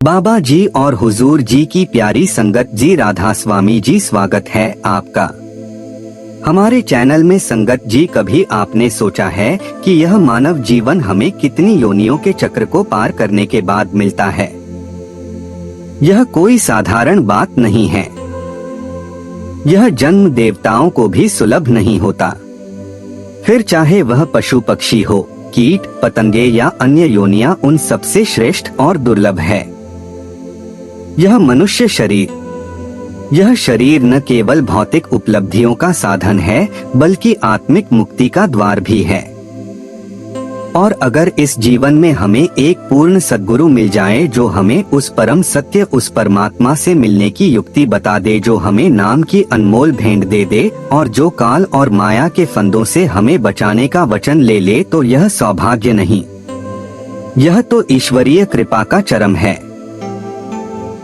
बाबा जी और हुजूर जी की प्यारी संगत जी, राधा स्वामी जी, स्वागत है आपका हमारे चैनल में। संगत जी, कभी आपने सोचा है कि यह मानव जीवन हमें कितनी योनियों के चक्र को पार करने के बाद मिलता है? यह कोई साधारण बात नहीं है। यह जन्म देवताओं को भी सुलभ नहीं होता, फिर चाहे वह पशु पक्षी हो, कीट पतंगे या अन्य योनियां, उन सबसे श्रेष्ठ और दुर्लभ है यह मनुष्य शरीर। यह शरीर न केवल भौतिक उपलब्धियों का साधन है, बल्कि आत्मिक मुक्ति का द्वार भी है। और अगर इस जीवन में हमें एक पूर्ण सद्गुरु मिल जाए, जो हमें उस परम सत्य, उस परमात्मा से मिलने की युक्ति बता दे, जो हमें नाम की अनमोल भेंट दे दे, और जो काल और माया के फंदों से हमें बचाने का वचन ले ले, तो यह सौभाग्य नहीं, यह तो ईश्वरीय कृपा का चरम है।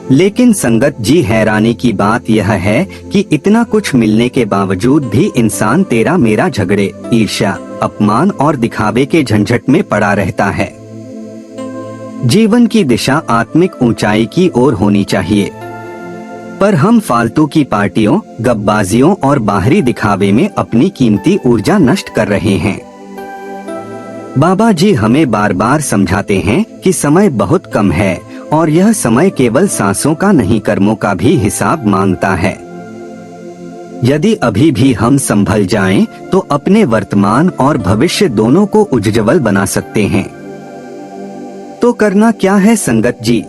लेकिन संगत जी, हैरानी की बात यह है कि इतना कुछ मिलने के बावजूद भी इंसान तेरा मेरा झगड़े, ईर्ष्या, अपमान और दिखावे के झंझट में पड़ा रहता है। जीवन की दिशा आत्मिक ऊंचाई की ओर होनी चाहिए, पर हम फालतू की पार्टियों, गपबाजियों और बाहरी दिखावे में अपनी कीमती ऊर्जा नष्ट कर रहे हैं। बाबा जी हमें बार बार समझाते हैं कि समय बहुत कम है, और यह समय केवल सांसों का नहीं, कर्मों का भी हिसाब मांगता है। यदि अभी भी हम संभल जाएं, तो अपने वर्तमान और भविष्य दोनों को उज्ज्वल बना सकते हैं। तो करना क्या है संगत जी?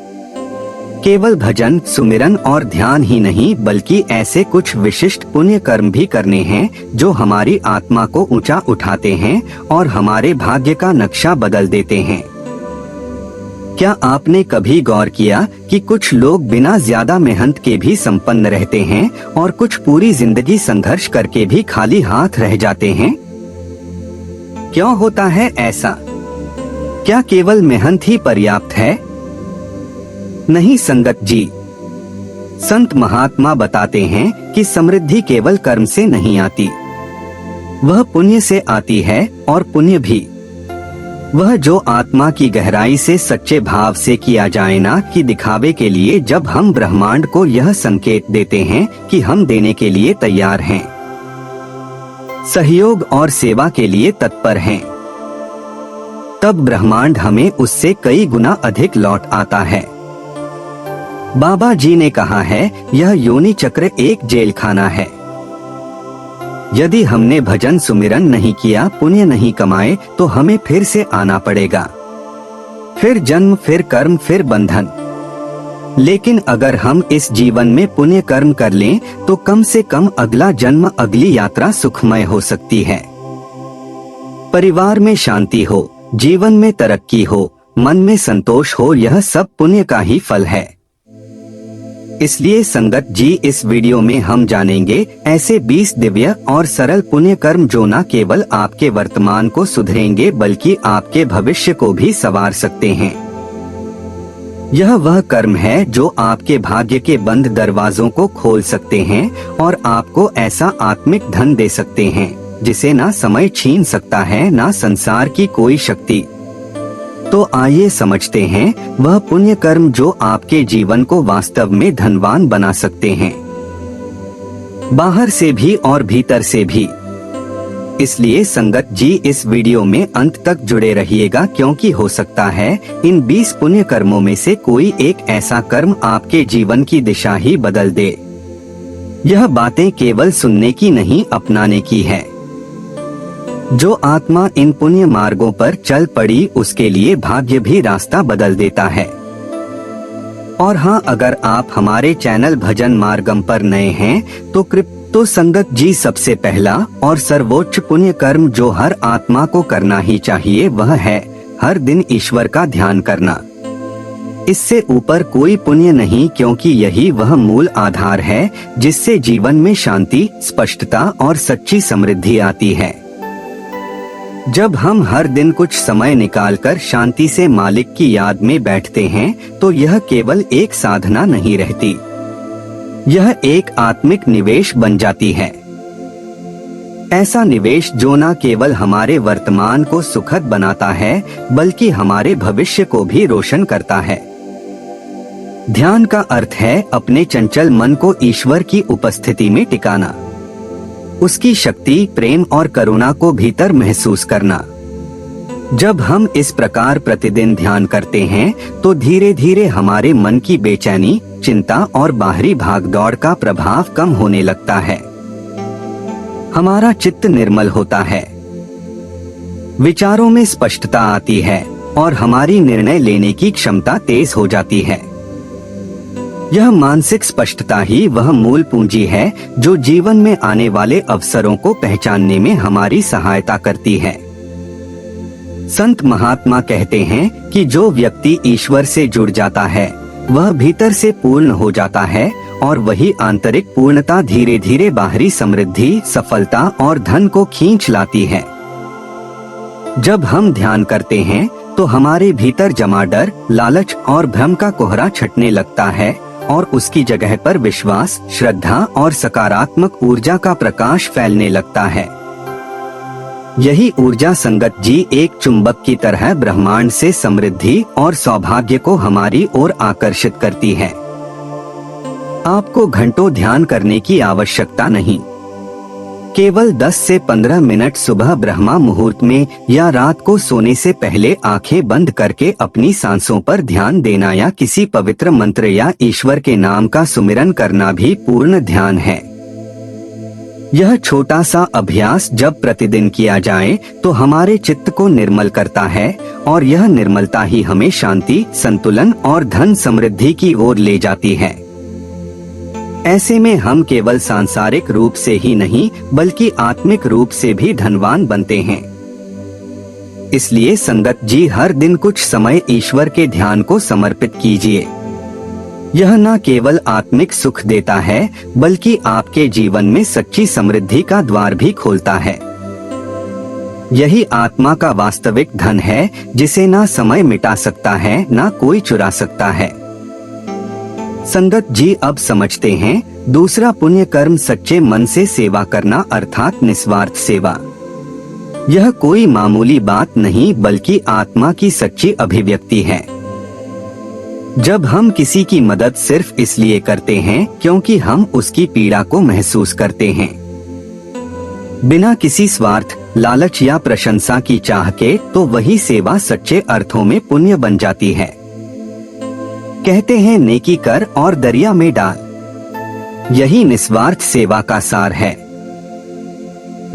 केवल भजन, सुमिरन और ध्यान ही नहीं, बल्कि ऐसे कुछ विशिष्ट पुण्य कर्म भी करने हैं जो हमारी आत्मा को ऊंचा उठाते हैं और हमारे भाग्य का नक्शा बदल देते हैं। क्या आपने कभी गौर किया कि कुछ लोग बिना ज्यादा मेहनत के भी संपन्न रहते हैं, और कुछ पूरी जिंदगी संघर्ष करके भी खाली हाथ रह जाते हैं? क्यों होता है ऐसा? क्या केवल मेहनत ही पर्याप्त है? नहीं संगत जी, संत महात्मा बताते हैं कि समृद्धि केवल कर्म से नहीं आती, वह पुण्य से आती है, और पुण्य भी वह जो आत्मा की गहराई से सच्चे भाव से किया जाए, ना कि दिखावे के लिए। जब हम ब्रह्मांड को यह संकेत देते हैं कि हम देने के लिए तैयार हैं, सहयोग और सेवा के लिए तत्पर हैं, तब ब्रह्मांड हमें उससे कई गुना अधिक लौट आता है। बाबा जी ने कहा है, यह योनि चक्र एक जेल खाना है। यदि हमने भजन सुमिरन नहीं किया, पुण्य नहीं कमाए, तो हमें फिर से आना पड़ेगा, फिर जन्म, फिर कर्म, फिर बंधन। लेकिन अगर हम इस जीवन में पुण्य कर्म कर लें, तो कम से कम अगला जन्म, अगली यात्रा सुखमय हो सकती है। परिवार में शांति हो, जीवन में तरक्की हो, मन में संतोष हो, यह सब पुण्य का ही फल है। इसलिए संगत जी, इस वीडियो में हम जानेंगे ऐसे 20 दिव्य और सरल पुण्य कर्म जो न केवल आपके वर्तमान को सुधरेंगे, बल्कि आपके भविष्य को भी संवार सकते हैं। यह वह कर्म है जो आपके भाग्य के बंद दरवाजों को खोल सकते हैं, और आपको ऐसा आत्मिक धन दे सकते हैं जिसे ना समय छीन सकता है, ना संसार की कोई शक्ति। तो आइए समझते हैं वह पुण्य कर्म जो आपके जीवन को वास्तव में धनवान बना सकते हैं, बाहर से भी और भीतर से भी। इसलिए संगत जी, इस वीडियो में अंत तक जुड़े रहिएगा, क्योंकि हो सकता है इन 20 पुण्य कर्मों में से कोई एक ऐसा कर्म आपके जीवन की दिशा ही बदल दे। यह बातें केवल सुनने की नहीं, अपनाने की है। जो आत्मा इन पुण्य मार्गों पर चल पड़ी, उसके लिए भाग्य भी रास्ता बदल देता है। और हाँ, अगर आप हमारे चैनल भजन मार्गम पर नए हैं, तो संगत जी, सबसे पहला और सर्वोच्च पुण्य कर्म जो हर आत्मा को करना ही चाहिए, वह है हर दिन ईश्वर का ध्यान करना। इससे ऊपर कोई पुण्य नहीं, क्योंकि यही वह मूल आधार है जिससे जीवन में शांति, स्पष्टता और सच्ची समृद्धि आती है। जब हम हर दिन कुछ समय निकालकर शांति से मालिक की याद में बैठते हैं, तो यह केवल एक साधना नहीं रहती, यह एक आत्मिक निवेश बन जाती है। ऐसा निवेश जो न केवल हमारे वर्तमान को सुखद बनाता है, बल्कि हमारे भविष्य को भी रोशन करता है। ध्यान का अर्थ है अपने चंचल मन को ईश्वर की उपस्थिति में टिकाना, उसकी शक्ति, प्रेम और करुणा को भीतर महसूस करना। जब हम इस प्रकार प्रतिदिन ध्यान करते हैं तो धीरे धीरे हमारे मन की बेचैनी, चिंता और बाहरी भागदौड़ का प्रभाव कम होने लगता है। हमारा चित्त निर्मल होता है, विचारों में स्पष्टता आती है और हमारी निर्णय लेने की क्षमता तेज हो जाती है। यह मानसिक स्पष्टता ही वह मूल पूंजी है जो जीवन में आने वाले अवसरों को पहचानने में हमारी सहायता करती है। संत महात्मा कहते हैं कि जो व्यक्ति ईश्वर से जुड़ जाता है वह भीतर से पूर्ण हो जाता है और वही आंतरिक पूर्णता धीरे धीरे बाहरी समृद्धि, सफलता और धन को खींच लाती है। जब हम ध्यान करते हैं तो हमारे भीतर जमा डर, लालच और भ्रम का कोहरा छटने लगता है और उसकी जगह पर विश्वास, श्रद्धा और सकारात्मक ऊर्जा का प्रकाश फैलने लगता है। यही ऊर्जा संगत जी एक चुंबक की तरह ब्रह्मांड से समृद्धि और सौभाग्य को हमारी ओर आकर्षित करती है। आपको घंटों ध्यान करने की आवश्यकता नहीं, केवल 10 से 15 मिनट सुबह ब्रह्मा मुहूर्त में या रात को सोने से पहले आंखें बंद करके अपनी सांसों पर ध्यान देना या किसी पवित्र मंत्र या ईश्वर के नाम का सुमिरन करना भी पूर्ण ध्यान है। यह छोटा सा अभ्यास जब प्रतिदिन किया जाए तो हमारे चित्त को निर्मल करता है और यह निर्मलता ही हमें शांति, संतुलन और धन समृद्धि की ओर ले जाती है। ऐसे में हम केवल सांसारिक रूप से ही नहीं बल्कि आत्मिक रूप से भी धनवान बनते हैं। इसलिए संगत जी हर दिन कुछ समय ईश्वर के ध्यान को समर्पित कीजिए। यह न केवल आत्मिक सुख देता है बल्कि आपके जीवन में सच्ची समृद्धि का द्वार भी खोलता है। यही आत्मा का वास्तविक धन है जिसे ना समय मिटा सकता है ना कोई चुरा सकता है। संगत जी अब समझते हैं, दूसरा पुण्य कर्म सच्चे मन से सेवा करना अर्थात निस्वार्थ सेवा। यह कोई मामूली बात नहीं बल्कि आत्मा की सच्ची अभिव्यक्ति है। जब हम किसी की मदद सिर्फ इसलिए करते हैं क्योंकि हम उसकी पीड़ा को महसूस करते हैं, बिना किसी स्वार्थ, लालच या प्रशंसा की चाह के, तो वही सेवा सच्चे अर्थों में पुण्य बन जाती है। कहते हैं नेकी कर और दरिया में डाल। यही निस्वार्थ सेवा का सार है।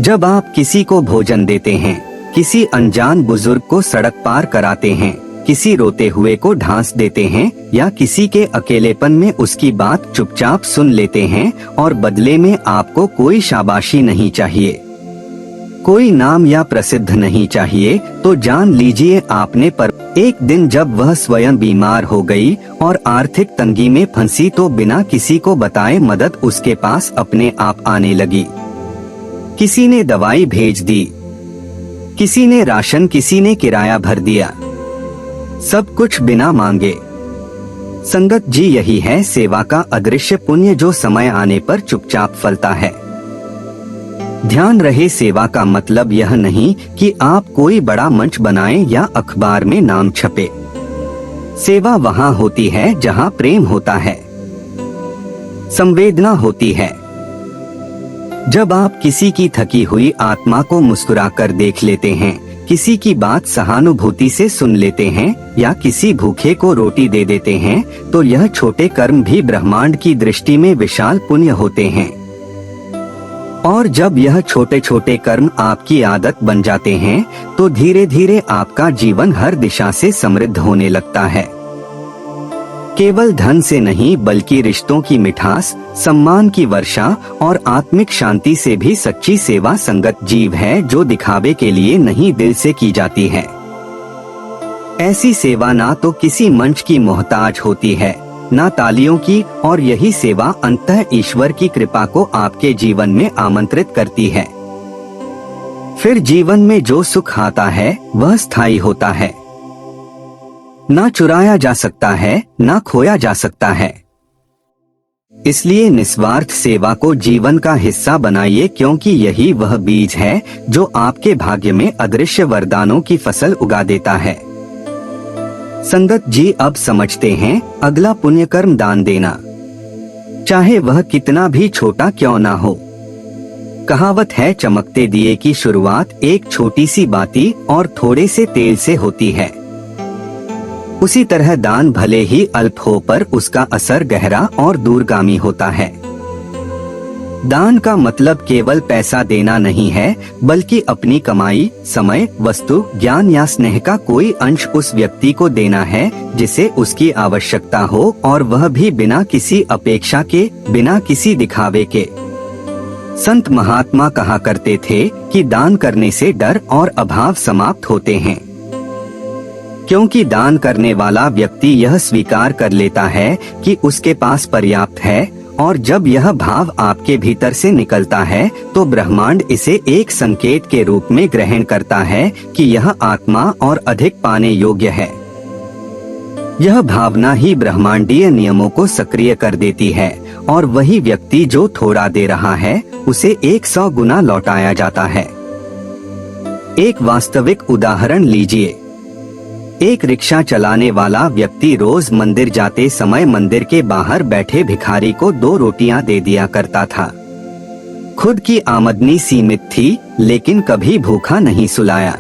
जब आप किसी को भोजन देते हैं, किसी अनजान बुजुर्ग को सड़क पार कराते हैं, किसी रोते हुए को ढांस देते हैं या किसी के अकेलेपन में उसकी बात चुपचाप सुन लेते हैं और बदले में आपको कोई शाबाशी नहीं चाहिए, कोई नाम या प्रसिद्ध नहीं चाहिए, तो जान लीजिए आपने पर। एक दिन जब वह स्वयं बीमार हो गई और आर्थिक तंगी में फंसी तो बिना किसी को बताए मदद उसके पास अपने आप आने लगी। किसी ने दवाई भेज दी, किसी ने राशन, किसी ने किराया भर दिया, सब कुछ बिना मांगे। संगत जी यही है सेवा का अदृश्य पुण्य जो समय आने पर चुपचाप फलता है। ध्यान रहे, सेवा का मतलब यह नहीं कि आप कोई बड़ा मंच बनाएं या अखबार में नाम छपे। सेवा वहाँ होती है जहाँ प्रेम होता है, संवेदना होती है। जब आप किसी की थकी हुई आत्मा को मुस्कुराकर देख लेते हैं, किसी की बात सहानुभूति से सुन लेते हैं या किसी भूखे को रोटी दे देते हैं, तो यह छोटे कर्म भी ब्रह्मांड की दृष्टि में विशाल पुण्य होते हैं। और जब यह छोटे छोटे कर्म आपकी आदत बन जाते हैं तो धीरे धीरे आपका जीवन हर दिशा से समृद्ध होने लगता है। केवल धन से नहीं बल्कि रिश्तों की मिठास, सम्मान की वर्षा और आत्मिक शांति से भी सच्ची सेवा संगत जीव है जो दिखावे के लिए नहीं दिल से की जाती है। ऐसी सेवा ना तो किसी मंच की मोहताज होती है, ना तालियों की, और यही सेवा अंततः ईश्वर की कृपा को आपके जीवन में आमंत्रित करती है। फिर जीवन में जो सुख आता है वह स्थायी होता है, ना चुराया जा सकता है, ना खोया जा सकता है। इसलिए निस्वार्थ सेवा को जीवन का हिस्सा बनाइए, क्योंकि यही वह बीज है जो आपके भाग्य में अदृश्य वरदानों की फसल उगा देता है। संगत जी अब समझते हैं अगला पुण्य कर्म दान देना, चाहे वह कितना भी छोटा क्यों ना हो। कहावत है, चमकते दिए की शुरुआत एक छोटी सी बाती और थोड़े से तेल से होती है। उसी तरह दान भले ही अल्प हो पर उसका असर गहरा और दूरगामी होता है। दान का मतलब केवल पैसा देना नहीं है, बल्कि अपनी कमाई, समय, वस्तु, ज्ञान या स्नेह का कोई अंश उस व्यक्ति को देना है जिसे उसकी आवश्यकता हो, और वह भी बिना किसी अपेक्षा के, बिना किसी दिखावे के। संत महात्मा कहा करते थे कि दान करने से डर और अभाव समाप्त होते हैं, क्योंकि दान करने वाला व्यक्ति यह स्वीकार कर लेता है कि उसके पास पर्याप्त है, और जब यह भाव आपके भीतर से निकलता है तो ब्रह्मांड इसे एक संकेत के रूप में ग्रहण करता है कि यह आत्मा और अधिक पाने योग्य है। यह भावना ही ब्रह्मांडीय नियमों को सक्रिय कर देती है, और वही व्यक्ति जो थोड़ा दे रहा है उसे 100 गुना लौटाया जाता है। एक वास्तविक उदाहरण लीजिए। एक रिक्शा चलाने वाला व्यक्ति रोज मंदिर जाते समय मंदिर के बाहर बैठे भिखारी को 2 रोटियां दे दिया करता था। खुद की आमदनी सीमित थी, लेकिन कभी भूखा नहीं सुलाया।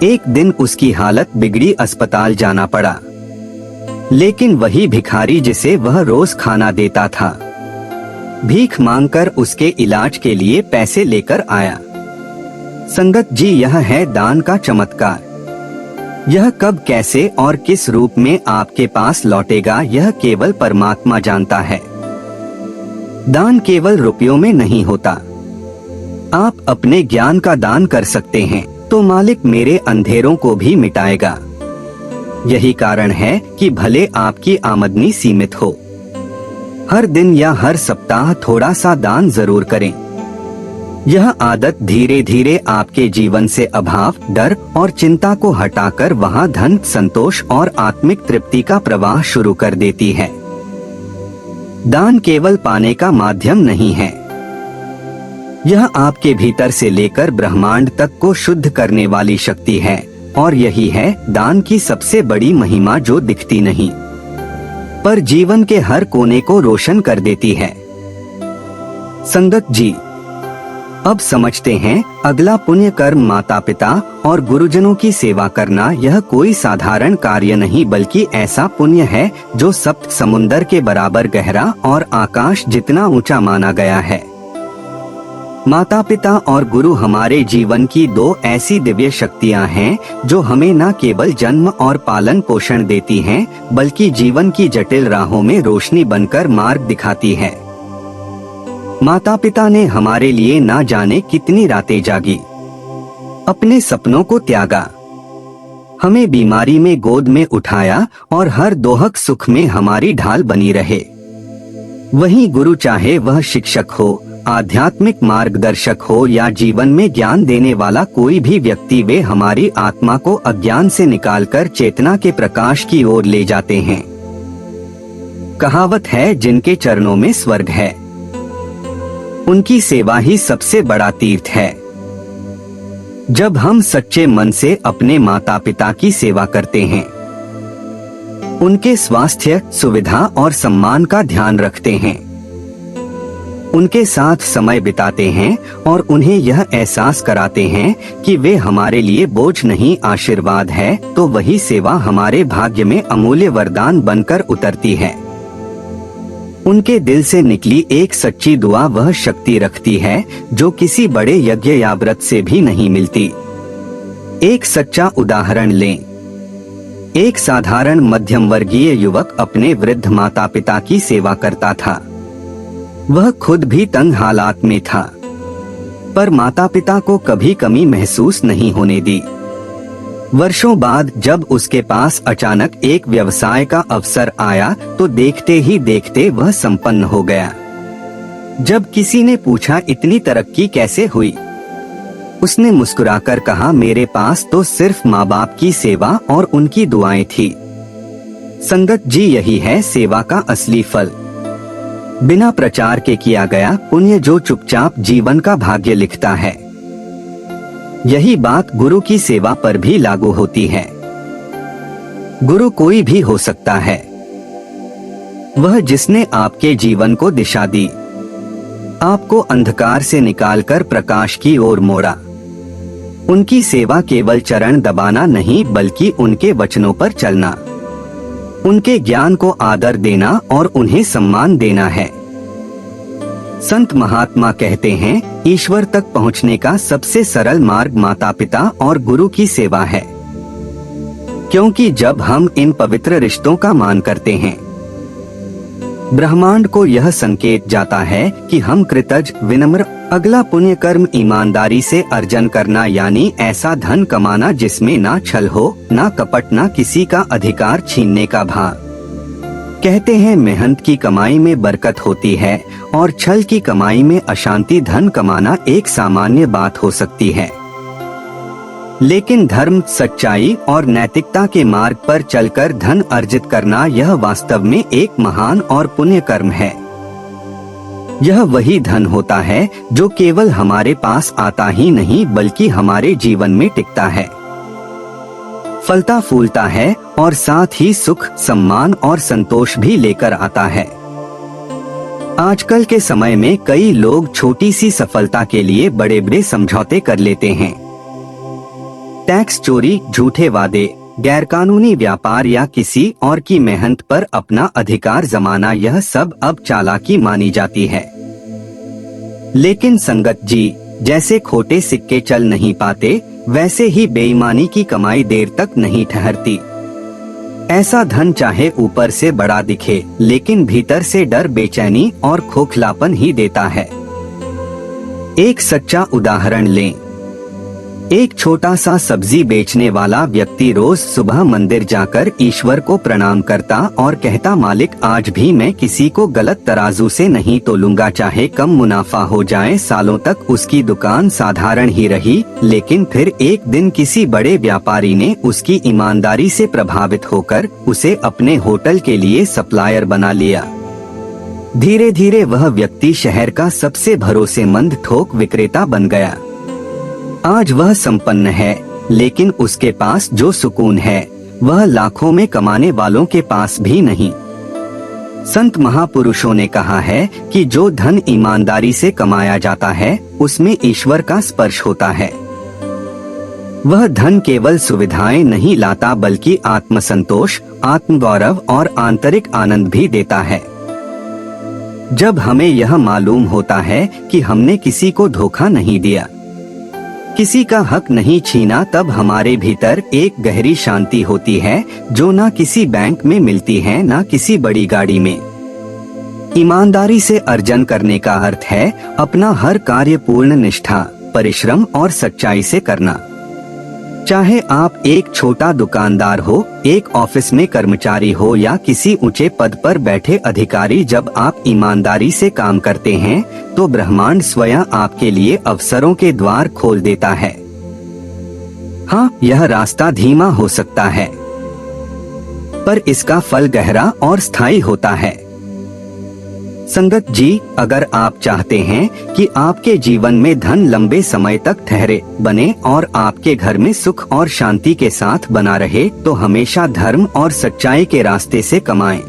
एक दिन उसकी हालत बिगड़ी, अस्पताल जाना पड़ा। लेकिन वही भिखारी जिसे वह रोज खाना देता था, भीख मांगकर उसके इलाज के लिए पैसे लेकर आया। संगत जी, यह है दान का चमत्कार। यह कब, कैसे और किस रूप में आपके पास लौटेगा, यह केवल परमात्मा जानता है। दान केवल रुपयों में नहीं होता। आप अपने ज्ञान का दान कर सकते हैं तो मालिक मेरे अंधेरों को भी मिटाएगा। यही कारण है कि भले आपकी आमदनी सीमित हो, हर दिन या हर सप्ताह थोड़ा सा दान जरूर करें। यह आदत धीरे धीरे आपके जीवन से अभाव, डर और चिंता को हटाकर वहां धन, संतोष और आत्मिक तृप्ति का प्रवाह शुरू कर देती है। दान केवल पाने का माध्यम नहीं है, यह आपके भीतर से लेकर ब्रह्मांड तक को शुद्ध करने वाली शक्ति है, और यही है दान की सबसे बड़ी महिमा, जो दिखती नहीं पर जीवन के हर कोने को रोशन कर देती है। संगत जी, अब समझते हैं अगला पुण्य कर्म माता पिता और गुरुजनों की सेवा करना। यह कोई साधारण कार्य नहीं, बल्कि ऐसा पुण्य है जो सप्त समुंदर के बराबर गहरा और आकाश जितना ऊंचा माना गया है। माता पिता और गुरु हमारे जीवन की 2 ऐसी दिव्य शक्तियां हैं जो हमें न केवल जन्म और पालन पोषण देती हैं, बल्कि जीवन की जटिल राहों में रोशनी बनकर मार्ग दिखाती है। माता पिता ने हमारे लिए ना जाने कितनी रातें जागी, अपने सपनों को त्यागा, हमें बीमारी में गोद में उठाया और हर दोहक सुख में हमारी ढाल बनी रहे। वहीं गुरु, चाहे वह शिक्षक हो, आध्यात्मिक मार्गदर्शक हो या जीवन में ज्ञान देने वाला कोई भी व्यक्ति, वे हमारी आत्मा को अज्ञान से निकालकर चेतना के प्रकाश की ओर ले जाते हैं। कहावत है, जिनके चरणों में स्वर्ग है उनकी सेवा ही सबसे बड़ा तीर्थ है। जब हम सच्चे मन से अपने माता पिता की सेवा करते हैं, उनके स्वास्थ्य, सुविधा और सम्मान का ध्यान रखते हैं, उनके साथ समय बिताते हैं और उन्हें यह एहसास कराते हैं कि वे हमारे लिए बोझ नहीं आशीर्वाद है, तो वही सेवा हमारे भाग्य में अमूल्य वरदान बनकर उतरती है। उनके दिल से निकली एक सच्ची दुआ वह शक्ति रखती है जो किसी बड़े यज्ञ या व्रत से भी नहीं मिलती। एक सच्चा उदाहरण लें। एक साधारण मध्यम वर्गीय युवक अपने वृद्ध माता पिता की सेवा करता था। वह खुद भी तंग हालात में था, पर माता पिता को कभी कमी महसूस नहीं होने दी। वर्षों बाद जब उसके पास अचानक एक व्यवसाय का अवसर आया तो देखते ही देखते वह संपन्न हो गया। जब किसी ने पूछा, इतनी तरक्की कैसे हुई, उसने मुस्कुराकर कहा, मेरे पास तो सिर्फ माँ बाप की सेवा और उनकी दुआएं थी। संगत जी, यही है सेवा का असली फल। बिना प्रचार के किया गया पुण्य जो चुपचाप जीवन का भाग्य लिखता है। यही बात गुरु की सेवा पर भी लागू होती है। गुरु कोई भी हो सकता है, वह जिसने आपके जीवन को दिशा दी, आपको अंधकार से निकालकर प्रकाश की ओर मोड़ा। उनकी सेवा केवल चरण दबाना नहीं बल्कि उनके वचनों पर चलना, उनके ज्ञान को आदर देना और उन्हें सम्मान देना है। संत महात्मा कहते हैं, ईश्वर तक पहुंचने का सबसे सरल मार्ग माता पिता और गुरु की सेवा है, क्योंकि जब हम इन पवित्र रिश्तों का मान करते हैं, ब्रह्मांड को यह संकेत जाता है कि हम कृतज्ञ, विनम्र। अगला पुण्य कर्म ईमानदारी से अर्जन करना, यानी ऐसा धन कमाना जिसमें ना छल हो, ना कपट, ना किसी का अधिकार छीनने का भाव। कहते हैं मेहनत की कमाई में बरकत होती है और छल की कमाई में अशांति। धन कमाना एक सामान्य बात हो सकती है, लेकिन धर्म, सच्चाई और नैतिकता के मार्ग पर चलकर धन अर्जित करना, यह वास्तव में एक महान और पुण्य कर्म है। यह वही धन होता है जो केवल हमारे पास आता ही नहीं बल्कि हमारे जीवन में टिकता है, फलता फूलता है और साथ ही सुख, सम्मान और संतोष भी लेकर आता है। आजकल के समय में कई लोग छोटी सी सफलता के लिए बड़े बड़े समझौते कर लेते हैं। टैक्स चोरी, झूठे वादे, गैरकानूनी व्यापार या किसी और की मेहनत पर अपना अधिकार जमाना, यह सब अब चालाकी मानी जाती है। लेकिन संगत जी, जैसे खोटे सिक्के चल नहीं पाते, वैसे ही बेईमानी की कमाई देर तक नहीं ठहरती। ऐसा धन चाहे ऊपर से बड़ा दिखे, लेकिन भीतर से डर, बेचैनी और खोखलापन ही देता है। एक सच्चा उदाहरण लें। एक छोटा सा सब्जी बेचने वाला व्यक्ति रोज सुबह मंदिर जाकर ईश्वर को प्रणाम करता और कहता, मालिक, आज भी मैं किसी को गलत तराजू से नहीं तोलूंगा, चाहे कम मुनाफा हो जाए। सालों तक उसकी दुकान साधारण ही रही, लेकिन फिर एक दिन किसी बड़े व्यापारी ने उसकी ईमानदारी से प्रभावित होकर उसे अपने होटल के लिए सप्लायर बना लिया। धीरे धीरे वह व्यक्ति शहर का सबसे भरोसेमंद थोक विक्रेता बन गया। आज वह संपन्न है, लेकिन उसके पास जो सुकून है वह लाखों में कमाने वालों के पास भी नहीं। संत महापुरुषों ने कहा है कि जो धन ईमानदारी से कमाया जाता है उसमें ईश्वर का स्पर्श होता है। वह धन केवल सुविधाएं नहीं लाता बल्कि आत्मसंतोष, आत्मगौरव और आंतरिक आनंद भी देता है। जब हमें यह मालूम होता है कि हमने किसी को धोखा नहीं दिया, किसी का हक नहीं छीना, तब हमारे भीतर एक गहरी शांति होती है जो ना किसी बैंक में मिलती है, ना किसी बड़ी गाड़ी में। ईमानदारी से अर्जन करने का अर्थ है अपना हर कार्य पूर्ण निष्ठा, परिश्रम और सच्चाई से करना। चाहे आप एक छोटा दुकानदार हो, एक ऑफिस में कर्मचारी हो या किसी ऊंचे पद पर बैठे अधिकारी, जब आप ईमानदारी से काम करते हैं तो ब्रह्मांड स्वयं आपके लिए अवसरों के द्वार खोल देता है। हाँ, यह रास्ता धीमा हो सकता है, पर इसका फल गहरा और स्थायी होता है। संगत जी, अगर आप चाहते हैं कि आपके जीवन में धन लंबे समय तक ठहरे, बने और आपके घर में सुख और शांति के साथ बना रहे, तो हमेशा धर्म और सच्चाई के रास्ते से कमाएं।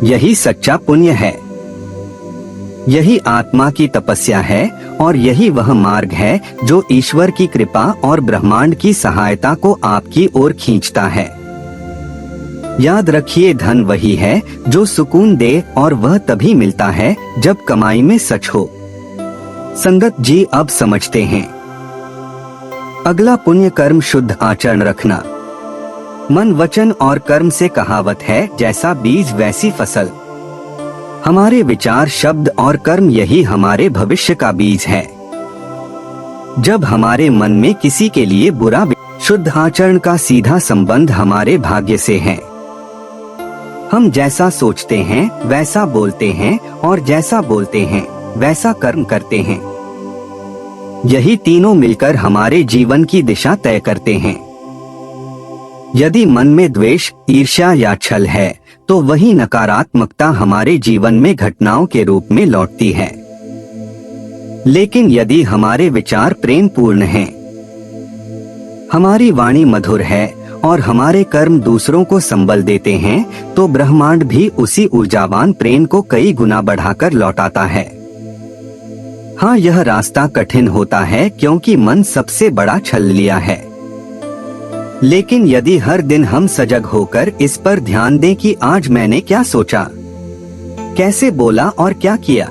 यही सच्चा पुण्य है, यही आत्मा की तपस्या है और यही वह मार्ग है जो ईश्वर की कृपा और ब्रह्मांड की सहायता को आपकी ओर खींचता है। याद रखिए, धन वही है जो सुकून दे और वह तभी मिलता है जब कमाई में सच हो। संगत जी, अब समझते हैं। अगला पुण्य कर्म शुद्ध आचरण रखना। मन, वचन और कर्म से कहावत है, जैसा बीज वैसी फसल। हमारे विचार, शब्द और कर्म यही हमारे भविष्य का बीज है। जब हमारे मन में किसी के लिए बुरा, शुद्ध आचरण का सीधा संबंध हमारे भाग्य से है। हम जैसा सोचते हैं वैसा बोलते हैं और जैसा बोलते हैं वैसा कर्म करते हैं। यही तीनों मिलकर हमारे जीवन की दिशा तय करते हैं। यदि मन में द्वेष, ईर्ष्या या छल है तो वही नकारात्मकता हमारे जीवन में घटनाओं के रूप में लौटती है। लेकिन यदि हमारे विचार प्रेम पूर्ण हैं, हमारी वाणी मधुर है और हमारे कर्म दूसरों को संबल देते हैं, तो ब्रह्मांड भी उसी ऊर्जावान प्रेम को कई गुना बढ़ाकर लौटाता है। हाँ, यह रास्ता कठिन होता है क्योंकि मन सबसे बड़ा छल लिया है। लेकिन यदि हर दिन हम सजग होकर इस पर ध्यान दें कि आज मैंने क्या सोचा, कैसे बोला और क्या किया,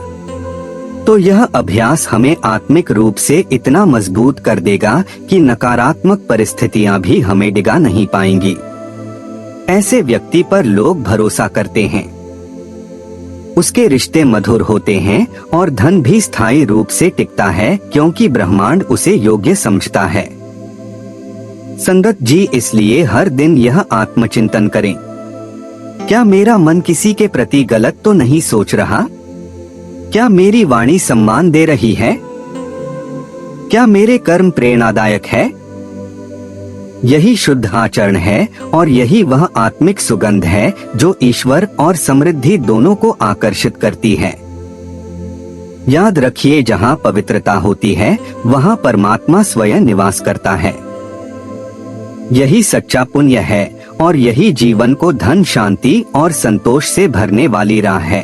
तो यह अभ्यास हमें आत्मिक रूप से इतना मजबूत कर देगा कि नकारात्मक परिस्थितियां भी हमें डिगा नहीं पाएंगी। ऐसे व्यक्ति पर लोग भरोसा करते हैं, उसके रिश्ते मधुर होते हैं और धन भी स्थायी रूप से टिकता है क्योंकि ब्रह्मांड उसे योग्य समझता है। संगत जी, इसलिए हर दिन यह आत्मचिंतन करें, क्या मेरा मन किसी के प्रति गलत तो नहीं सोच रहा? क्या मेरी वाणी सम्मान दे रही है? क्या मेरे कर्म प्रेरणादायक है? यही शुद्ध आचरण है और यही वह आत्मिक सुगंध है जो ईश्वर और समृद्धि दोनों को आकर्षित करती है। याद रखिए, जहाँ पवित्रता होती है वहाँ परमात्मा स्वयं निवास करता है। यही सच्चा पुण्य है और यही जीवन को धन, शांति और संतोष से भरने वाली राह है।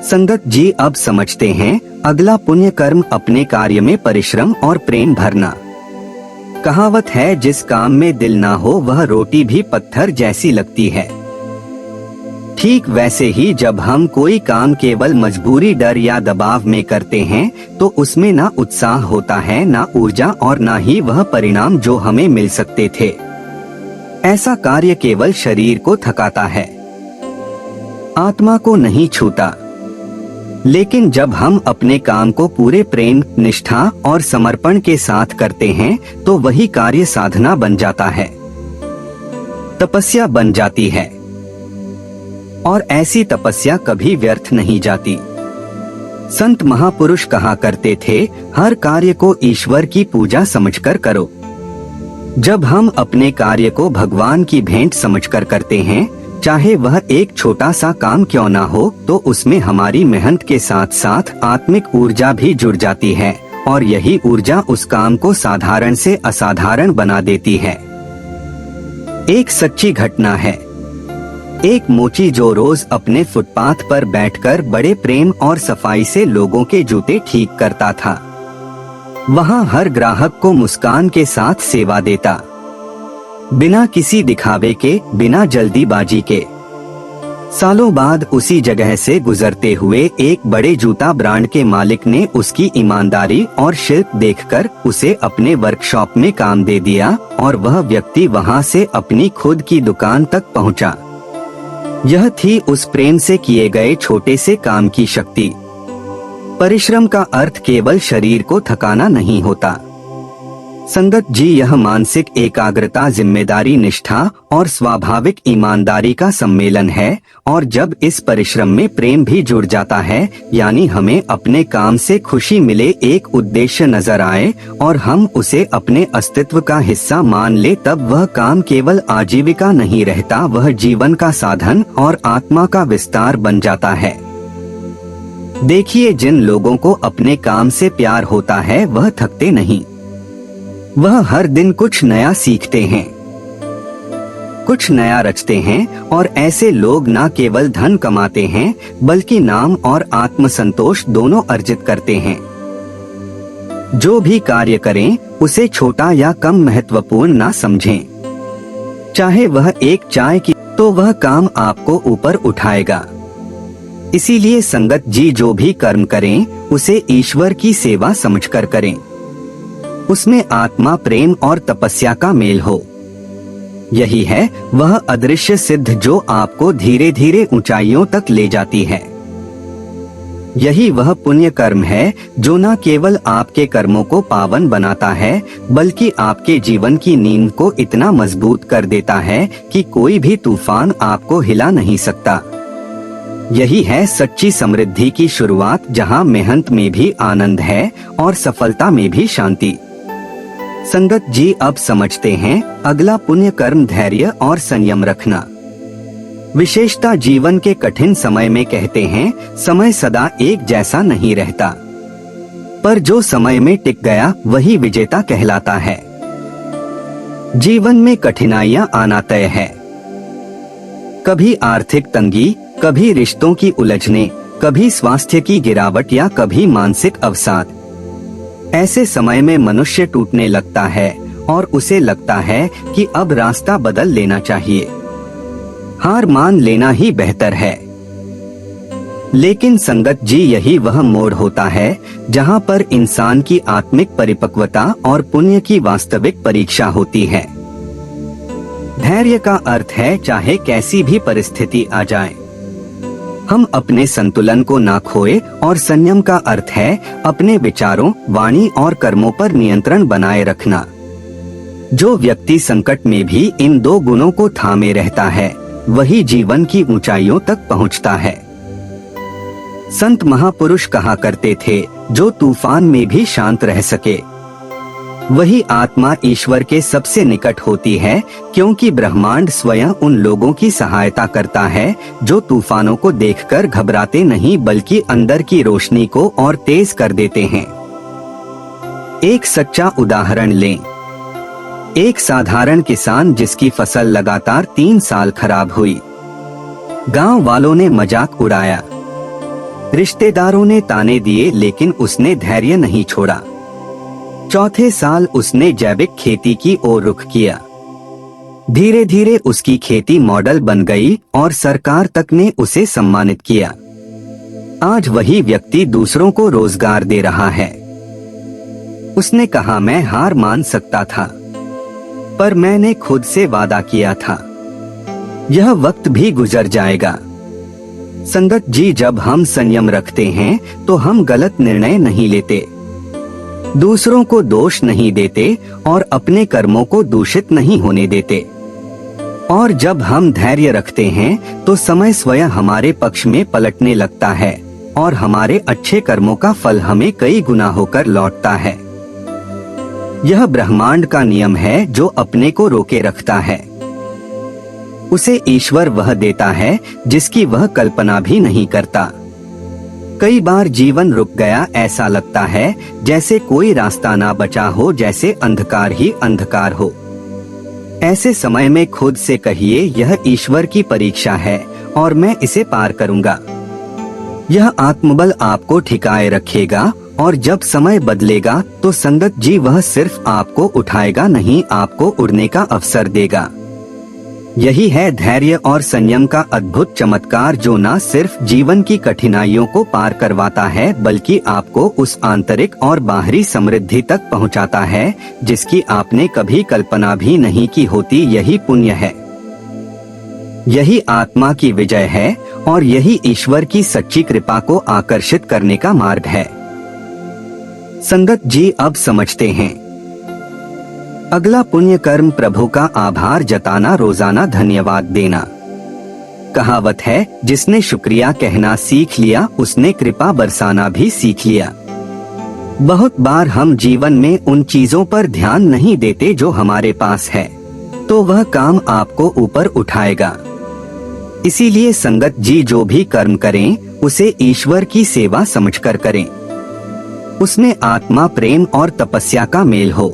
संगत जी, अब समझते हैं अगला पुण्य कर्म अपने कार्य में परिश्रम और प्रेम भरना। कहावत है, जिस काम में दिल ना हो वह रोटी भी पत्थर जैसी लगती है। ठीक वैसे ही जब हम कोई काम केवल मजबूरी, डर या दबाव में करते हैं तो उसमें ना उत्साह होता है, ना ऊर्जा और ना ही वह परिणाम जो हमें मिल सकते थे। ऐसा कार्य केवल शरीर को थकाता है, आत्मा को नहीं छूता। लेकिन जब हम अपने काम को पूरे प्रेम, निष्ठा और समर्पण के साथ करते हैं तो वही कार्य साधना बन जाता है, तपस्या बन जाती है। और ऐसी तपस्या कभी व्यर्थ नहीं जाती। संत महापुरुष कहा करते थे, हर कार्य को ईश्वर की पूजा समझकर करो। जब हम अपने कार्य को भगवान की भेंट समझकर करते हैं, चाहे वह एक छोटा सा काम क्यों ना हो, तो उसमें हमारी मेहनत के साथ साथ आत्मिक ऊर्जा भी जुड़ जाती है और यही ऊर्जा उस काम को साधारण से असाधारण बना देती है। एक सच्ची घटना है, एक मोची जो रोज अपने फुटपाथ पर बैठकर बड़े प्रेम और सफाई से लोगों के जूते ठीक करता था। वहाँ हर ग्राहक को मुस्कान के साथ सेवा देता, बिना किसी दिखावे के, बिना जल्दीबाजी के। सालों बाद उसी जगह से गुजरते हुए एक बड़े जूता ब्रांड के मालिक ने उसकी ईमानदारी और शिल्प देखकर उसे अपने वर्कशॉप में काम दे दिया और वह व्यक्ति वहां से अपनी खुद की दुकान तक पहुंचा। यह थी उस प्रेम से किए गए छोटे से काम की शक्ति। परिश्रम का अर्थ केवल शरीर को थकाना नहीं होता। संगत जी, यह मानसिक एकाग्रता, जिम्मेदारी, निष्ठा और स्वाभाविक ईमानदारी का सम्मेलन है और जब इस परिश्रम में प्रेम भी जुड़ जाता है, यानी हमें अपने काम से खुशी मिले, एक उद्देश्य नजर आए और हम उसे अपने अस्तित्व का हिस्सा मान ले, तब वह काम केवल आजीविका नहीं रहता, वह जीवन का साधन और आत्मा का विस्तार बन जाता है। देखिए, जिन लोगों को अपने काम से प्यार होता है वह थकते नहीं, वह हर दिन कुछ नया सीखते हैं, कुछ नया रचते हैं और ऐसे लोग न केवल धन कमाते हैं बल्कि नाम और आत्मसंतोष दोनों अर्जित करते हैं। जो भी कार्य करें उसे छोटा या कम महत्वपूर्ण ना समझें। चाहे वह एक चाय की, तो वह काम आपको ऊपर उठाएगा। इसीलिए संगत जी, जो भी कर्म करें उसे ईश्वर की सेवा समझकर करें, उसमें आत्मा, प्रेम और तपस्या का मेल हो। यही है वह अदृश्य सिद्ध जो आपको धीरे धीरे ऊंचाइयों तक ले जाती है। यही वह पुण्य कर्म है जो न केवल आपके कर्मों को पावन बनाता है बल्कि आपके जीवन की नींव को इतना मजबूत कर देता है कि कोई भी तूफान आपको हिला नहीं सकता। यही है सच्ची समृद्धि की शुरुआत, जहां मेहनत में भी आनंद है और सफलता में भी शांति। संगत जी, अब समझते हैं अगला पुण्य कर्म धैर्य और संयम रखना। विशेषता जीवन के कठिन समय में कहते हैं, समय सदा एक जैसा नहीं रहता, पर जो समय में टिक गया वही विजेता कहलाता है। जीवन में कठिनाइयां आना तय है। कभी आर्थिक तंगी, कभी रिश्तों की उलझने, कभी स्वास्थ्य की गिरावट या कभी मानसिक अवसाद। ऐसे समय में मनुष्य टूटने लगता है और उसे लगता है कि अब रास्ता बदल लेना चाहिए, हार मान लेना ही बेहतर है। लेकिन संगत जी, यही वह मोड़ होता है जहां पर इंसान की आत्मिक परिपक्वता और पुण्य की वास्तविक परीक्षा होती है। धैर्य का अर्थ है चाहे कैसी भी परिस्थिति आ जाए, हम अपने संतुलन को ना खोए, और संयम का अर्थ है अपने विचारों, वाणी और कर्मों पर नियंत्रण बनाए रखना। जो व्यक्ति संकट में भी इन दो गुणों को थामे रहता है, वही जीवन की ऊंचाइयों तक पहुंचता है। संत महापुरुष कहा करते थे, जो तूफान में भी शांत रह सके, वही आत्मा ईश्वर के सबसे निकट होती है, क्योंकि ब्रह्मांड स्वयं उन लोगों की सहायता करता है जो तूफानों को देखकर घबराते नहीं बल्कि अंदर की रोशनी को और तेज कर देते हैं। एक सच्चा उदाहरण लें। एक साधारण किसान जिसकी फसल लगातार 3 साल खराब हुई। गांव वालों ने मजाक उड़ाया, रिश्तेदारों ने ताने दिए, लेकिन उसने धैर्य नहीं छोड़ा। चौथे साल उसने जैविक खेती की ओर रुख किया। धीरे धीरे उसकी खेती मॉडल बन गई और सरकार तक ने उसे सम्मानित किया। आज वही व्यक्ति दूसरों को रोजगार दे रहा है। उसने कहा, मैं हार मान सकता था, पर मैंने खुद से वादा किया था, यह वक्त भी गुजर जाएगा। संगत जी, जब हम संयम रखते हैं तो हम गलत निर्णय नहीं लेते, दूसरों को दोष नहीं देते और अपने कर्मों को दूषित नहीं होने देते। और जब हम धैर्य रखते हैं तो समय स्वयं हमारे पक्ष में पलटने लगता है और हमारे अच्छे कर्मों का फल हमें कई गुना होकर लौटता है। यह ब्रह्मांड का नियम है, जो अपने को रोके रखता है उसे ईश्वर वह देता है जिसकी वह कल्पना भी नहीं करता। कई बार जीवन रुक गया, ऐसा लगता है जैसे कोई रास्ता ना बचा हो, जैसे अंधकार ही अंधकार हो। ऐसे समय में खुद से कहिए, यह ईश्वर की परीक्षा है और मैं इसे पार करूंगा। यह आत्मबल आपको ठिकाए रखेगा, और जब समय बदलेगा तो संगत जी, वह सिर्फ आपको उठाएगा नहीं, आपको उड़ने का अवसर देगा। यही है धैर्य और संयम का अद्भुत चमत्कार, जो न सिर्फ जीवन की कठिनाइयों को पार करवाता है बल्कि आपको उस आंतरिक और बाहरी समृद्धि तक पहुंचाता है जिसकी आपने कभी कल्पना भी नहीं की होती। यही पुण्य है, यही आत्मा की विजय है और यही ईश्वर की सच्ची कृपा को आकर्षित करने का मार्ग है। संगत जी, अब समझते हैं। अगला पुण्य कर्म प्रभु का आभार जताना, रोजाना धन्यवाद देना। कहावत है, जिसने शुक्रिया कहना सीख लिया उसने कृपा बरसाना भी सीख लिया। बहुत बार हम जीवन में उन चीजों पर ध्यान नहीं देते जो हमारे पास है, तो वह काम आपको ऊपर उठाएगा। इसीलिए संगत जी, जो भी कर्म करें उसे ईश्वर की सेवा समझकर करें। उसमें आत्मा, प्रेम और तपस्या का मेल हो,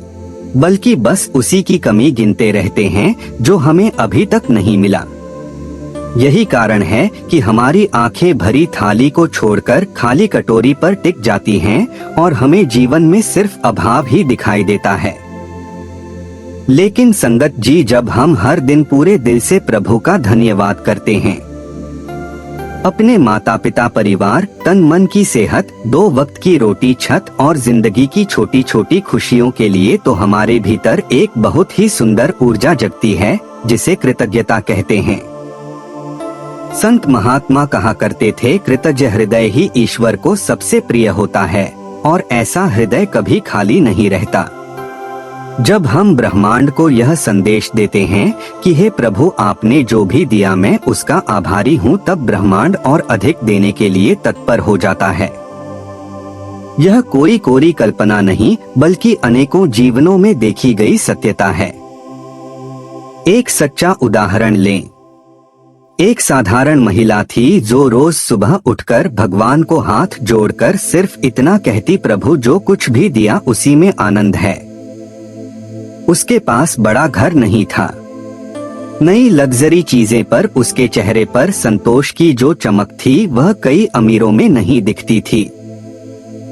बल्कि बस उसी की कमी गिनते रहते हैं जो हमें अभी तक नहीं मिला। यही कारण है कि हमारी आंखें भरी थाली को छोड़कर खाली कटोरी पर टिक जाती हैं और हमें जीवन में सिर्फ अभाव ही दिखाई देता है। लेकिन संगत जी, जब हम हर दिन पूरे दिल से प्रभु का धन्यवाद करते हैं, अपने माता पिता, परिवार, तन मन की सेहत, 2 वक्त की रोटी, छत और जिंदगी की छोटी छोटी खुशियों के लिए, तो हमारे भीतर एक बहुत ही सुंदर ऊर्जा जगती है जिसे कृतज्ञता कहते हैं। संत महात्मा कहा करते थे, कृतज्ञ हृदय ही ईश्वर को सबसे प्रिय होता है और ऐसा हृदय कभी खाली नहीं रहता। जब हम ब्रह्मांड को यह संदेश देते हैं कि हे प्रभु, आपने जो भी दिया मैं उसका आभारी हूँ, तब ब्रह्मांड और अधिक देने के लिए तत्पर हो जाता है। यह कोई कोरी कल्पना नहीं बल्कि अनेकों जीवनों में देखी गई सत्यता है। एक सच्चा उदाहरण लें। एक साधारण महिला थी जो रोज सुबह उठकर भगवान को हाथ जोड़कर सिर्फ इतना कहती, प्रभु जो कुछ भी दिया उसी में आनंद है। उसके पास बड़ा घर नहीं था। नई लग्जरी चीजें पर उसके चेहरे पर संतोष की जो चमक थी वह कई अमीरों में नहीं दिखती थी।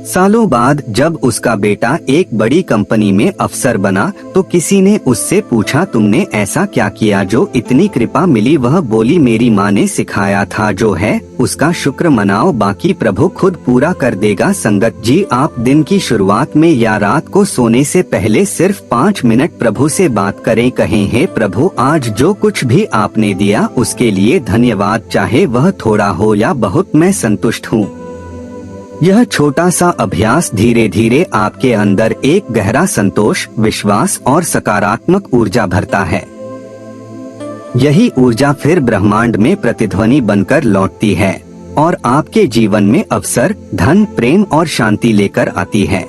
सालों बाद जब उसका बेटा एक बड़ी कंपनी में अफसर बना तो किसी ने उससे पूछा, तुमने ऐसा क्या किया जो इतनी कृपा मिली? वह बोली, मेरी माँ ने सिखाया था, जो है उसका शुक्र मनाओ, बाकी प्रभु खुद पूरा कर देगा। संगत जी, आप दिन की शुरुआत में या रात को सोने से पहले सिर्फ 5 मिनट प्रभु से बात करें। कहें, हे प्रभु, आज जो कुछ भी आपने दिया उसके लिए धन्यवाद, चाहे वह थोड़ा हो या बहुत, मैं संतुष्ट हूँ। यह छोटा सा अभ्यास धीरे धीरे आपके अंदर एक गहरा संतोष, विश्वास और सकारात्मक ऊर्जा भरता है। यही ऊर्जा फिर ब्रह्मांड में प्रतिध्वनि बनकर लौटती है और आपके जीवन में अवसर, धन, प्रेम और शांति लेकर आती है।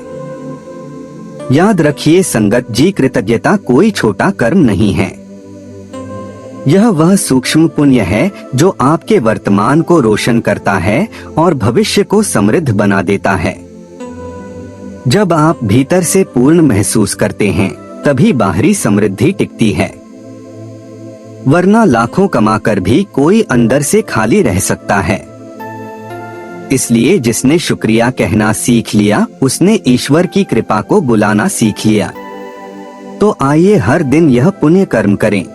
याद रखिए संगत जी, कृतज्ञता कोई छोटा कर्म नहीं है। यह वह सूक्ष्म पुण्य है जो आपके वर्तमान को रोशन करता है और भविष्य को समृद्ध बना देता है। जब आप भीतर से पूर्ण महसूस करते हैं तभी बाहरी समृद्धि टिकती है, वरना लाखों कमाकर भी कोई अंदर से खाली रह सकता है। इसलिए जिसने शुक्रिया कहना सीख लिया उसने ईश्वर की कृपा को बुलाना सीख लिया। तो आइए हर दिन यह पुण्य कर्म करें,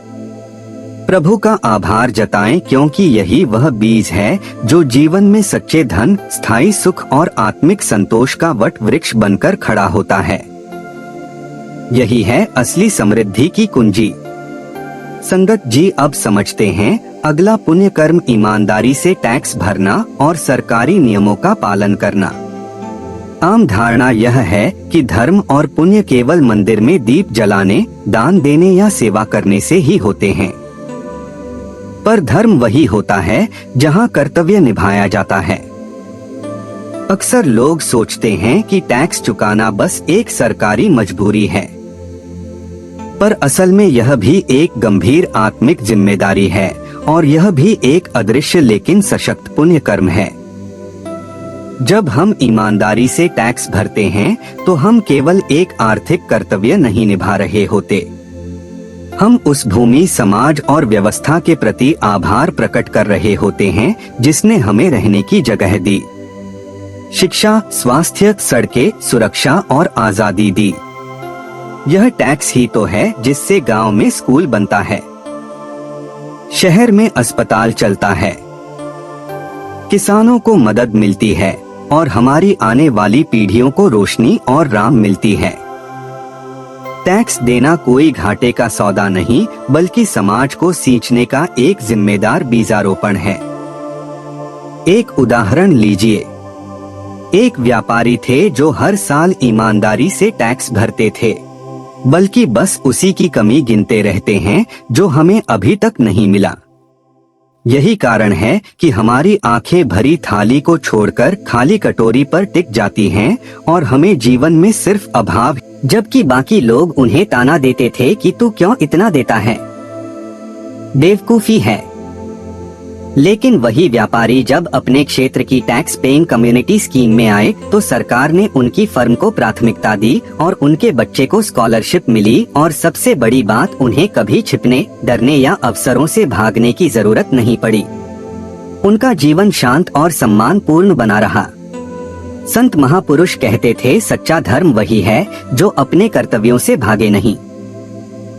प्रभु का आभार जताएं, क्योंकि यही वह बीज है जो जीवन में सच्चे धन, स्थायी सुख और आत्मिक संतोष का वट वृक्ष बनकर खड़ा होता है। यही है असली समृद्धि की कुंजी। संगत जी, अब समझते हैं अगला पुण्य कर्म ईमानदारी से टैक्स भरना और सरकारी नियमों का पालन करना। आम धारणा यह है कि धर्म और पुण्य केवल मंदिर में दीप जलाने, दान देने या सेवा करने से ही होते हैं। पर धर्म वही होता है जहां कर्तव्य निभाया जाता है। अक्सर लोग सोचते हैं कि टैक्स चुकाना बस एक सरकारी मजबूरी है, पर असल में यह भी एक गंभीर आत्मिक जिम्मेदारी है और यह भी एक अदृश्य लेकिन सशक्त पुण्य कर्म है। जब हम ईमानदारी से टैक्स भरते हैं तो हम केवल एक आर्थिक कर्तव्य नहीं निभा रहे होते, हम उस भूमि, समाज और व्यवस्था के प्रति आभार प्रकट कर रहे होते हैं जिसने हमें रहने की जगह दी, शिक्षा, स्वास्थ्य, सड़कें, सुरक्षा और आजादी दी। यह टैक्स ही तो है जिससे गांव में स्कूल बनता है, शहर में अस्पताल चलता है, किसानों को मदद मिलती है और हमारी आने वाली पीढ़ियों को रोशनी और राम मिलती है। टैक्स देना कोई घाटे का सौदा नहीं, बल्कि समाज को सींचने का एक जिम्मेदार बीजारोपण है। एक उदाहरण लीजिए। एक व्यापारी थे जो हर साल ईमानदारी से टैक्स भरते थे, बल्कि बस उसी की कमी गिनते रहते हैं जो हमें अभी तक नहीं मिला। यही कारण है कि हमारी आंखें भरी थाली को छोड़कर खाली कटोरी पर टिक जाती हैं और हमें जीवन में सिर्फ अभाव, जबकि बाकी लोग उन्हें ताना देते थे कि तू क्यों इतना देता है, बेवकूफी है। लेकिन वही व्यापारी जब अपने क्षेत्र की टैक्स पेइंग कम्युनिटी स्कीम में आए तो सरकार ने उनकी फर्म को प्राथमिकता दी और उनके बच्चे को स्कॉलरशिप मिली, और सबसे बड़ी बात, उन्हें कभी छिपने, डरने या अफसरों से भागने की जरूरत नहीं पड़ी। उनका जीवन शांत और सम्मान पूर्ण बना रहा। संत महापुरुष कहते थे, सच्चा धर्म वही है जो अपने कर्तव्यों से भागे नहीं।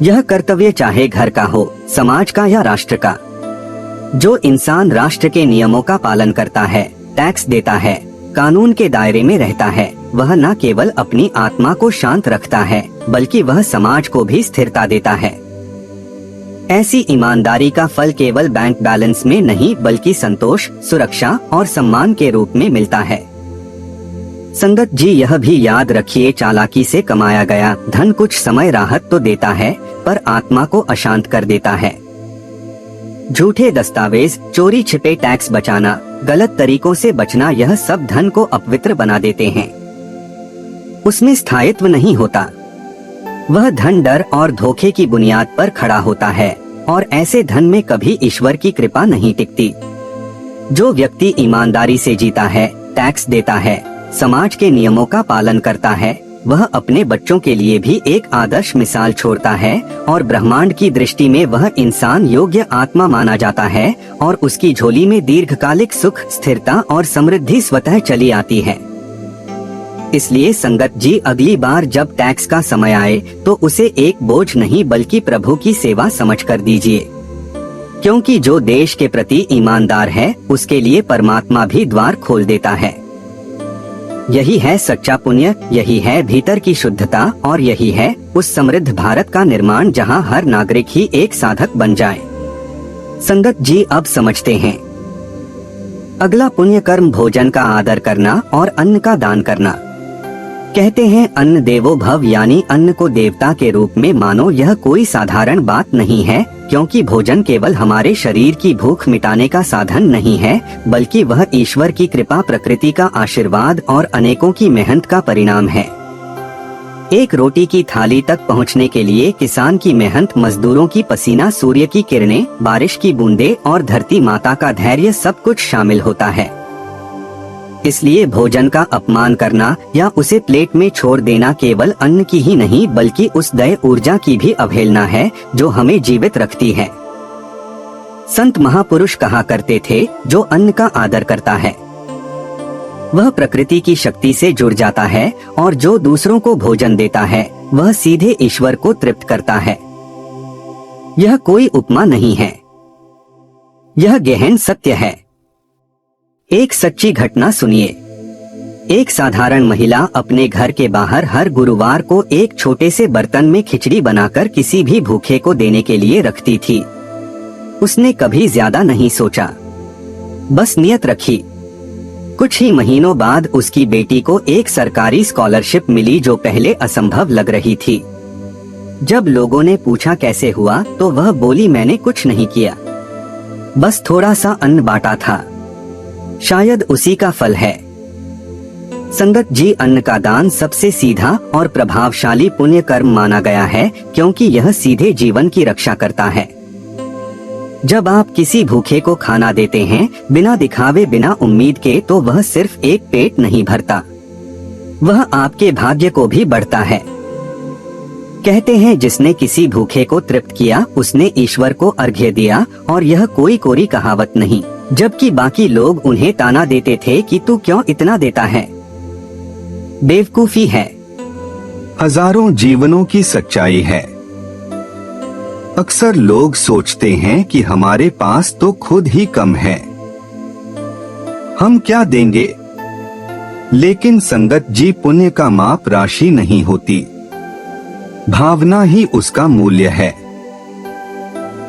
यह कर्तव्य चाहे घर का हो, समाज का या राष्ट्र का। जो इंसान राष्ट्र के नियमों का पालन करता है, टैक्स देता है, कानून के दायरे में रहता है, वह न केवल अपनी आत्मा को शांत रखता है बल्कि वह समाज को भी स्थिरता देता है। ऐसी ईमानदारी का फल केवल बैंक बैलेंस में नहीं बल्कि संतोष, सुरक्षा और सम्मान के रूप में मिलता है। संगत जी, यह भी याद रखिए, चालाकी से कमाया गया धन कुछ समय राहत तो देता है पर आत्मा को अशांत कर देता है। झूठे दस्तावेज, चोरी छिपे टैक्स बचाना, गलत तरीकों से बचना, यह सब धन को अपवित्र बना देते हैं। उसमें स्थायित्व नहीं होता। वह धन डर और धोखे की बुनियाद पर खड़ा होता है और ऐसे धन में कभी ईश्वर की कृपा नहीं टिकती। जो व्यक्ति ईमानदारी से जीता है, टैक्स देता है, समाज के नियमों का पालन करता है, वह अपने बच्चों के लिए भी एक आदर्श मिसाल छोड़ता है और ब्रह्मांड की दृष्टि में वह इंसान योग्य आत्मा माना जाता है और उसकी झोली में दीर्घकालिक सुख, स्थिरता और समृद्धि स्वतः चली आती है। इसलिए संगत जी, अगली बार जब टैक्स का समय आए तो उसे एक बोझ नहीं बल्कि प्रभु की सेवा समझकर दीजिए, क्योंकि जो देश के प्रति ईमानदार है उसके लिए परमात्मा भी द्वार खोल देता है। यही है सच्चा पुण्य, यही है भीतर की शुद्धता और यही है उस समृद्ध भारत का निर्माण जहां हर नागरिक ही एक साधक बन जाए। संगत जी, अब समझते हैं। अगला पुण्य कर्म भोजन का आदर करना और अन्न का दान करना। कहते हैं अन्न देवो भव, यानी अन्न को देवता के रूप में मानो। यह कोई साधारण बात नहीं है, क्योंकि भोजन केवल हमारे शरीर की भूख मिटाने का साधन नहीं है, बल्कि वह ईश्वर की कृपा, प्रकृति का आशीर्वाद और अनेकों की मेहनत का परिणाम है। एक रोटी की थाली तक पहुंचने के लिए किसान की मेहनत, मजदूरों की पसीना, सूर्य की किरणें, बारिश की बूंदें और धरती माता का धैर्य सब कुछ शामिल होता है। इसलिए भोजन का अपमान करना या उसे प्लेट में छोड़ देना केवल अन्न की ही नहीं बल्कि उस दय ऊर्जा की भी अवहेलना है जो हमें जीवित रखती है। संत महापुरुष कहा करते थे, जो अन्न का आदर करता है वह प्रकृति की शक्ति से जुड़ जाता है और जो दूसरों को भोजन देता है वह सीधे ईश्वर को तृप्त करता है। यह कोई उपमा नहीं है, यह गहन सत्य है। एक सच्ची घटना सुनिए। एक साधारण महिला अपने घर के बाहर हर गुरुवार को एक छोटे से बर्तन में खिचड़ी बनाकर किसी भी भूखे को देने के लिए रखती थी। उसने कभी ज्यादा नहीं सोचा, बस नियत रखी। कुछ ही महीनों बाद उसकी बेटी को एक सरकारी स्कॉलरशिप मिली जो पहले असंभव लग रही थी। जब लोगों ने पूछा कैसे हुआ तो वह बोली, मैंने कुछ नहीं किया, बस थोड़ा सा अन्न बांटा था। शायद उसी का फल है। संगत जी, अन्न का दान सबसे सीधा और प्रभावशाली पुण्य कर्म माना गया है, क्योंकि यह सीधे जीवन की रक्षा करता है। जब आप किसी भूखे को खाना देते हैं बिना दिखावे, बिना उम्मीद के, तो वह सिर्फ एक पेट नहीं भरता, वह आपके भाग्य को भी बढ़ता है। कहते हैं, जिसने किसी भूखे को तृप्त किया उसने ईश्वर को अर्घ्य दिया। और यह कोई कोरी कहावत नहीं, जबकि बाकी लोग उन्हें ताना देते थे कि तू क्यों इतना देता है, बेवकूफी है। हजारों जीवनों की सच्चाई है। अक्सर लोग सोचते हैं कि हमारे पास तो खुद ही कम है, हम क्या देंगे। लेकिन संगत जी, पुण्य का माप राशि नहीं होती, भावना ही उसका मूल्य है।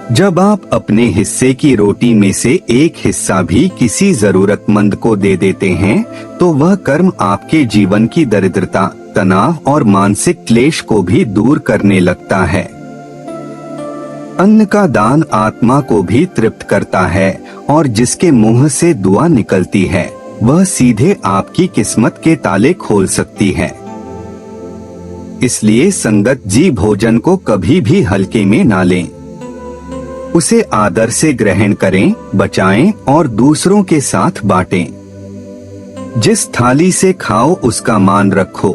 जब आप अपने हिस्से की रोटी में से एक हिस्सा भी किसी जरूरतमंद को दे देते हैं तो वह कर्म आपके जीवन की दरिद्रता, तनाव और मानसिक क्लेश को भी दूर करने लगता है। अन्न का दान आत्मा को भी तृप्त करता है और जिसके मुंह से दुआ निकलती है वह सीधे आपकी किस्मत के ताले खोल सकती है। इसलिए संगत जी, भोजन को कभी भी हल्के में ना लें, उसे आदर से ग्रहण करें, बचाएं और दूसरों के साथ बांटें। जिस थाली से खाओ उसका मान रखो।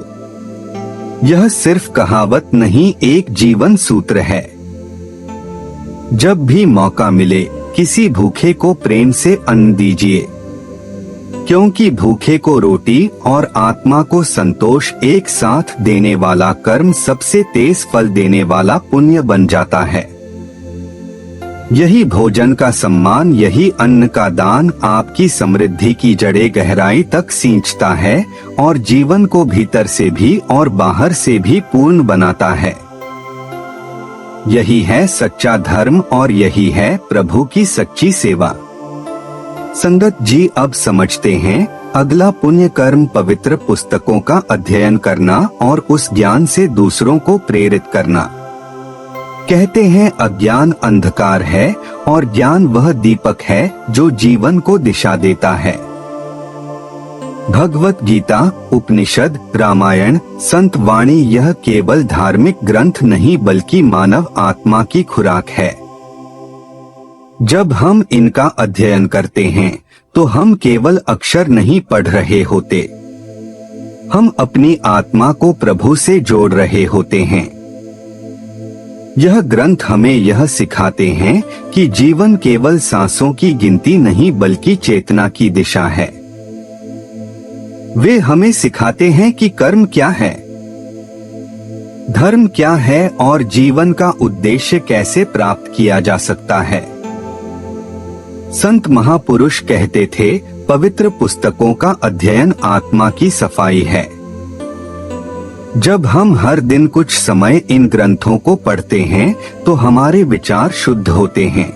यह सिर्फ कहावत नहीं, एक जीवन सूत्र है। जब भी मौका मिले किसी भूखे को प्रेम से अन्न दीजिए, क्योंकि भूखे को रोटी और आत्मा को संतोष एक साथ देने वाला कर्म सबसे तेज फल देने वाला पुण्य बन जाता है। यही भोजन का सम्मान, यही अन्न का दान आपकी समृद्धि की जड़ें गहराई तक सींचता है और जीवन को भीतर से भी और बाहर से भी पूर्ण बनाता है। यही है सच्चा धर्म और यही है प्रभु की सच्ची सेवा। संगत जी, अब समझते हैं अगला पुण्य कर्म पवित्र पुस्तकों का अध्ययन करना और उस ज्ञान से दूसरों को प्रेरित करना। कहते हैं, अज्ञान अंधकार है और ज्ञान वह दीपक है जो जीवन को दिशा देता है। भगवत गीता, उपनिषद, रामायण, संत वाणी यह केवल धार्मिक ग्रंथ नहीं बल्कि मानव आत्मा की खुराक है। जब हम इनका अध्ययन करते हैं तो हम केवल अक्षर नहीं पढ़ रहे होते, हम अपनी आत्मा को प्रभु से जोड़ रहे होते हैं। यह ग्रंथ हमें यह सिखाते हैं कि जीवन केवल सांसों की गिनती नहीं बल्कि चेतना की दिशा है। वे हमें सिखाते हैं कि कर्म क्या है, धर्म क्या है और जीवन का उद्देश्य कैसे प्राप्त किया जा सकता है। संत महापुरुष कहते थे, पवित्र पुस्तकों का अध्ययन आत्मा की सफाई है। जब हम हर दिन कुछ समय इन ग्रंथों को पढ़ते हैं तो हमारे विचार शुद्ध होते हैं,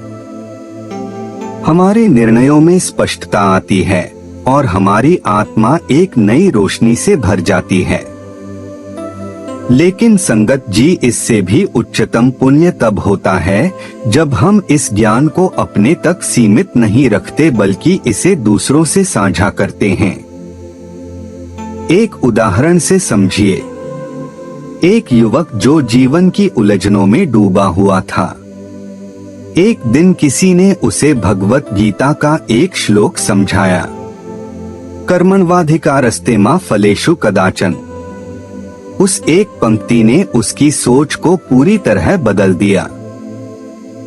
हमारे निर्णयों में स्पष्टता आती है और हमारी आत्मा एक नई रोशनी से भर जाती है। लेकिन संगत जी, इससे भी उच्चतम पुण्य तब होता है जब हम इस ज्ञान को अपने तक सीमित नहीं रखते बल्कि इसे दूसरों से साझा करते हैं। एक उदाहरण से समझिए। एक युवक जो जीवन की उलझनों में डूबा हुआ था। एक दिन किसी ने उसे भगवत गीता का एक श्लोक समझाया, कर्मण्वाधिकारस्ते मा फलेषु कदाचन। उस एक पंक्ति ने उसकी सोच को पूरी तरह बदल दिया।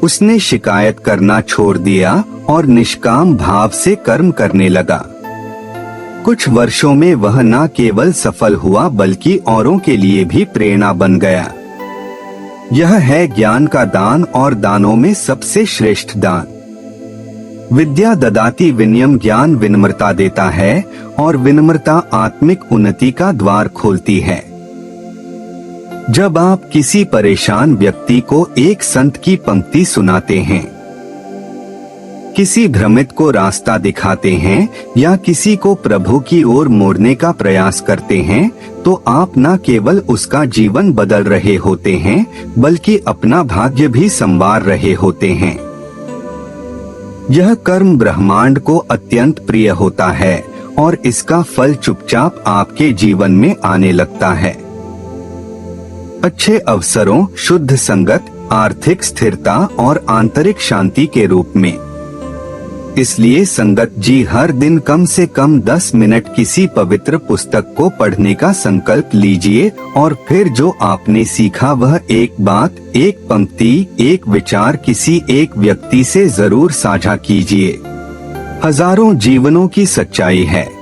उसने शिकायत करना छोड़ दिया और निष्काम भाव से कर्म करने लगा। कुछ वर्षों में वह न केवल सफल हुआ बल्कि औरों के लिए भी प्रेरणा बन गया। यह है ज्ञान का दान और दानों में सबसे श्रेष्ठ दान। विद्या ददाति विनयम, ज्ञान विनम्रता देता है और विनम्रता आत्मिक उन्नति का द्वार खोलती है। जब आप किसी परेशान व्यक्ति को एक संत की पंक्ति सुनाते हैं, किसी भ्रमित को रास्ता दिखाते हैं या किसी को प्रभु की ओर मोड़ने का प्रयास करते हैं, तो आप न केवल उसका जीवन बदल रहे होते हैं बल्कि अपना भाग्य भी संवार रहे होते हैं। यह कर्म ब्रह्मांड को अत्यंत प्रिय होता है और इसका फल चुपचाप आपके जीवन में आने लगता है। अच्छे अवसरों, शुद्ध संगत, आर्थिक स्थिरता और आंतरिक शांति के रूप में। इसलिए संगत जी, हर दिन कम से कम 10 मिनट किसी पवित्र पुस्तक को पढ़ने का संकल्प लीजिए और फिर जो आपने सीखा वह एक बात, एक पंक्ति, एक विचार किसी एक व्यक्ति से जरूर साझा कीजिए। हजारों जीवनों की सच्चाई है।